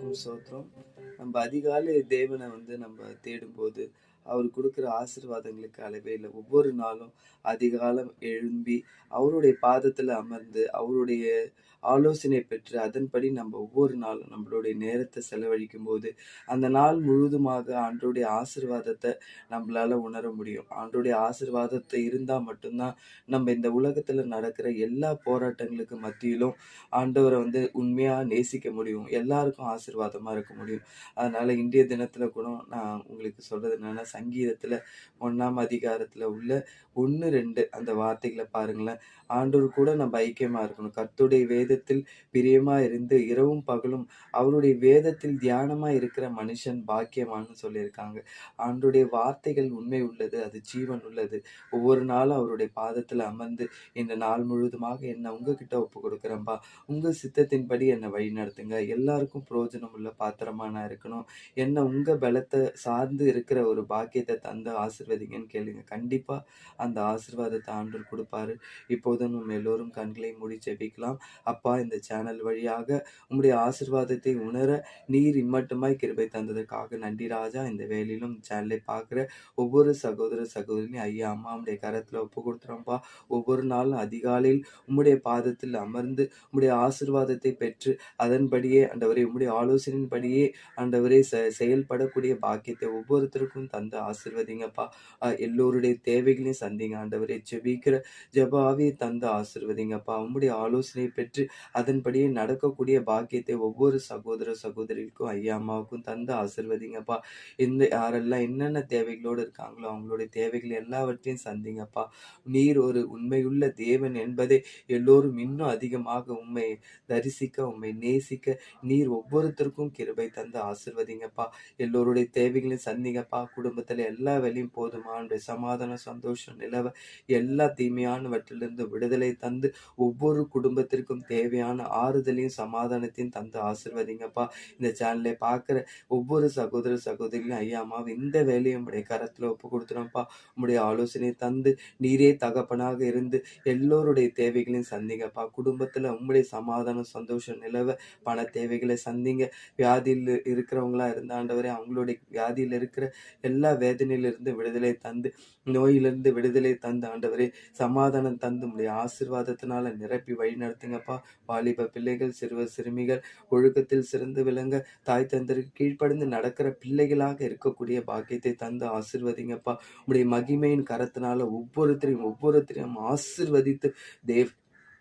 ஸ்தோத்திரம். நம்ம அதிகாலை தேவன நம்ம தேடும்போது, அவர் குடுக்குற ஆசீர்வாதங்களுக்கு அளவே இல்ல. ஒவ்வொரு நாளும் அதிகாலம் எழும்பி, அவருடைய பாதத்துல அமர்ந்து, அவருடைய ஆலோசனை பெற்று, அதன்படி நம்ம ஒவ்வொரு நாளும் நம்மளுடைய நேரத்த செலவழிக்கும்போது, அந்த நாள் முழுவதுமாக ஆண்டவருடைய ஆசீர்வாதத்த நம்மளால உணர முடியும். ஆண்டவருடைய ஆசீர்வாதத்த இருந்தா மட்டும் தான், நம்ம இந்த உலகத்துல நடக்கிற எல்லா போராட்டங்களுக்கு மத்தியிலும் ஆண்டவர உண்மையா நேசிக்க முடியும். எல்லாருக்கும் ஆசீர்வாதமா இருக்க முடியும். அதனால இன்றைய தினத்துல கூட நான் உங்களுக்கு சொல்றது என்னன்னா, சங்கீதத்துல 1ஆம் அதிகாரத்துல உள்ள 1, 2 அந்த வார்த்தைகள பாருங்களேன். ஆண்டவர் கூட நம்ம ஐக்கியமா இருக்கணும். கர்த்தருடைய வேதத்தில் பிரியமா இருந்து இரவும் பகலும் அவருடைய வேதத்தில் தியானமா இருக்கிற மனுஷன் பாக்கியவான்னு சொல்லியிருக்காங்க. ஆண்டவருடைய வார்த்தைகள் உண்மை உள்ளது. அது ஜீவன் உள்ளது. ஒவ்வொரு நாளும் அவருடைய பாதத்துல அமர்ந்து, இந்த நாள் முழுவதுமாக என்ன உங்ககிட்ட ஒப்புக் கொடுக்கிறேன்பா. உங்க சித்தத்தின்படி என்ன வழிநடத்துங்க. எல்லாருக்கும் பிரயோஜனம் உள்ள பாத்திரமா நான் இருக்கணும். என்ன உங்க பலத்த சார்ந்து இருக்கிற ஒரு பாக்கியத்த தந்து ஆசீர்வதிங்கன்னு கேளுங்க. கண்டிப்பா அந்த ஆசீர்வாதத்த ஆண்டவர் குடுப்பாரு. இப்போது நம்ம எல்லோரும் கண்களை மூடி ஜெபிக்கலாம். அப்பா, இந்த சேனல் வழியாக உம்முடைய ஆசீர்வாதத்தை உணர நீர் இம்மட்டுமாய் கிருபை தந்ததற்காக நன்றி ராஜா. இந்த வேளையிலும் சேனலை பார்க்கிற ஒவ்வொரு சகோதர சகோதரியும் ஐயா, அம்மா உம்முடைய கரத்துல ஒப்புக் கொடுத்துறோம்ப்பா. ஒவ்வொரு நாளும் அதிகாலையில் உம்முடைய பாதத்தில் அமர்ந்து உம்முடைய ஆசீர்வாதத்தை பெற்று அதன்படியே ஆண்டவரே உம்முடைய ஆலோசனையின்படியே ஆண்டவரே செயல்படக்கூடிய பாக்கியத்தை ஒவ்வொருத்தருக்கும் தந்து ஆசீர்வதிங்கப்பா. எல்லோருடைய தேவைகளையும் சந்திங்க ஆண்டவரே. ஜெபிக்கிற ஜெப ஆவியை தந்து ஆசீர்வதிங்கப்பா. உம்முடைய ஆலோசனையை பெற்று அதன்படியே நடக்கக்கூடிய பாக்கியத்தை ஒவ்வொரு சகோதர சகோதரிகளுக்கும் ஐயா அம்மாவுக்கும் தந்து ஆசீர்வதிங்கப்பா. யாரெல்லாம் என்னென்ன தேவைகளோடு இருக்காங்களோ அவங்களுடைய தேவைகள் எல்லாவற்றையும் சந்திங்கப்பா. நீர் ஒரு உண்மையுள்ள தேவன் என்பதை எல்லோரும் இன்னும் அதிகமாக உம்மை தரிசிக்க, உம்மை நேசிக்க நீர் ஒவ்வொருத்தருக்கும் கிருபை தந்து ஆசீர்வதிங்கப்பா. எல்லோருடைய தேவைகளையும் சந்திங்கப்பா. குடும்பத்துல எல்லா வேலையும் போதுமான சமாதானம் சந்தோஷம் நிலவ எல்லா தீமையானவற்றிலிருந்து விடுதலை தந்து ஒவ்வொரு குடும்பத்திற்கும் தேவையான ஆறுதலையும் சமாதானத்தையும் தந்து ஆசீர்வதிங்கப்பா. இந்த சேனலை பார்க்கிற ஒவ்வொரு சகோதர சகோதரிகளும் ஐயா அம்மாவை இந்த வேலையை உம்முடைய கரத்துல ஒப்பு கொடுத்துறோம்ப்பா. உம்முடைய ஆலோசனை தந்து நீரே தகப்பனாக இருந்து எல்லோருடைய தேவைகளையும் சந்திங்கப்பா. குடும்பத்துல உம்முடைய சமாதானம் சந்தோஷம் நிலவ பண தேவைகளை சந்திங்க. வியாதியில் இருக்கிறவங்களா இருந்த ஆண்டவரே அவங்களுடைய வியாதியில் இருக்கிற எல்லா வேதனையிலிருந்து விடுதலை தந்து, நோயிலிருந்து விடுதலை தந்து ஆண்டவரே சமாதானம் தந்து உம்முடைய ஆசீர்வாதத்தினால நிரப்பி வழி நடத்துங்கப்பா. வாலிப பிள்ளைகள், சிறுவர் சிறுமிகள் ஒழுக்கத்தில் சிறந்து விளங்க, தாய் தந்தருக்கு கீழ்ப்படிந்து நடக்கிற பிள்ளைகளாக இருக்கக்கூடிய பாக்கியத்தை தந்து ஆசீர்வதிங்கப்பா. உம்முடைய மகிமையின் கரத்தினால ஒவ்வொருத்தரையும் ஆசீர்வதித்து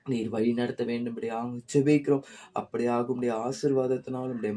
நீர் வழி நடத்த வேண்டும்படியாக ஜெபிக்கிறோம். அப்படியாக உம்முடைய ஆசீர்வாதத்தினால் உம்முடைய